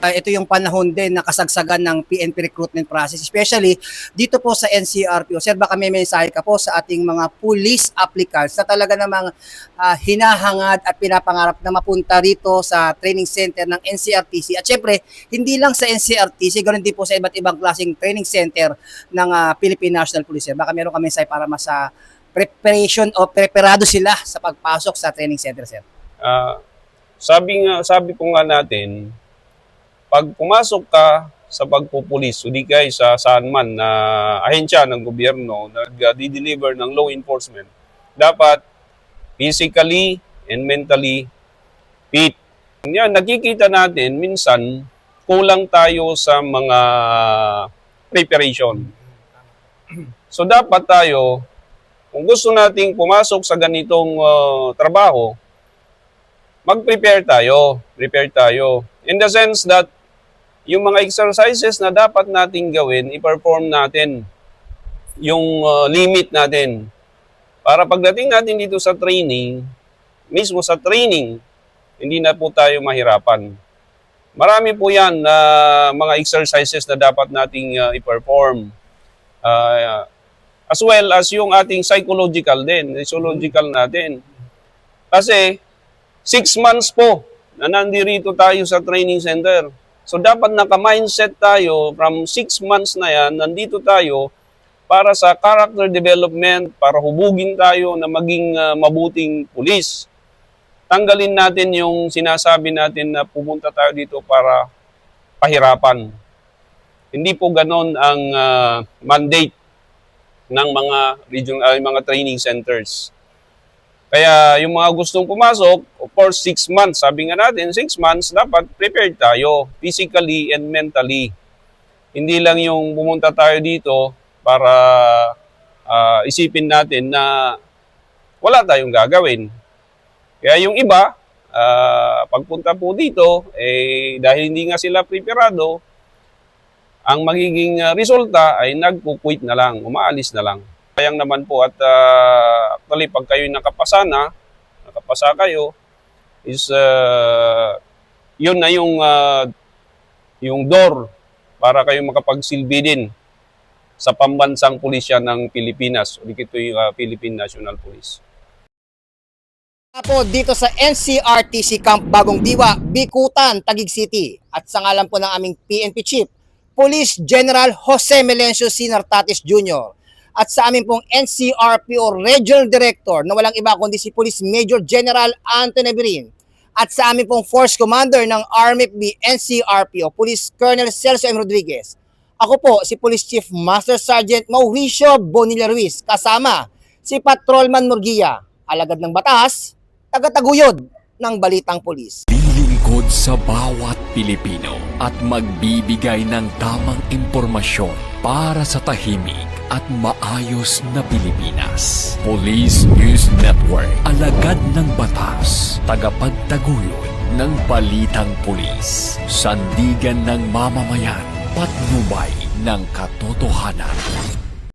Ito yung panahon din na kasagsagan ng PNP recruitment process, especially dito po sa NCRPO. Sir, baka may mensahe ka po sa ating mga police applicants na talaga namang hinahangad at pinapangarap na mapunta rito sa training center ng NCRTC. At syempre, hindi lang sa NCRTC, ganoon din po sa iba't ibang klaseng training center ng Philippine National Police. Baka meron ka mensahe para mas preparation o preparado sila sa pagpasok sa training center, sir. Sabi po nga natin, pag pumasok ka sa pagpupulis, o di kaya sa saan man na ahensya ng gobyerno nag-deliver ng law enforcement, dapat physically and mentally fit. Yan, nakikita natin minsan kulang tayo sa mga preparation. So dapat tayo, kung gusto nating pumasok sa ganitong trabaho, mag-prepare tayo. Prepare tayo. In the sense that yung mga exercises na dapat nating gawin, i-perform natin yung limit natin. Para pagdating natin dito sa training, mismo sa training, hindi na po tayo mahirapan. Marami po yan na mga exercises na dapat nating i-perform. As well as yung ating psychological natin. Kasi 6 months po na nandito tayo sa training center. So dapat naka-mindset tayo from 6 months na yan, nandito tayo para sa character development, para hubugin tayo na maging mabuting pulis. Tanggalin natin yung sinasabi natin na pumunta tayo dito para pahirapan. Hindi po ganon ang mandate ng mga mga training centers. Kaya yung mga gustong pumasok, of course 6 months, sabi nga natin 6 months, dapat prepared tayo physically and mentally. Hindi lang yung pumunta tayo dito para isipin natin na wala tayong gagawin. Kaya yung iba, pagpunta po dito, dahil hindi nga sila preparado, ang magiging resulta ay nagpo-quit na lang, umaalis na lang. Sayang naman po at actually pag kayo nakapasa kayo, is yun na yung door para kayo makapagsilbi din sa pambansang pulisya ng Pilipinas. Ito yung Philippine National Police. Po dito sa NCRTC Camp Bagong Diwa, Bikutan, Taguig City. At sa ngalan po ng aming PNP Chief, Police General Jose Melencio C. Nartatis Jr. At sa amin pong NCRPO Regional Director na walang iba kundi si Police Major General Anthony Birin. At sa amin pong Force Commander ng RMFB NCRPO, Police Colonel Celso M. Rodriguez. Ako po si Police Chief Master Sergeant Mauricio Bonilla Ruiz, kasama si Patrolman Murguia, alagad ng batas, tagataguyod ng Balitang Pulis. Lilingkod sa bawat Pilipino at magbibigay ng tamang impormasyon para sa tahimik at maayos na Pilipinas. Police News Network, alagad ng batas, tagapagtaguyod ng Balitang Pulis, sandigan ng mamamayan, patnubay ng katotohanan.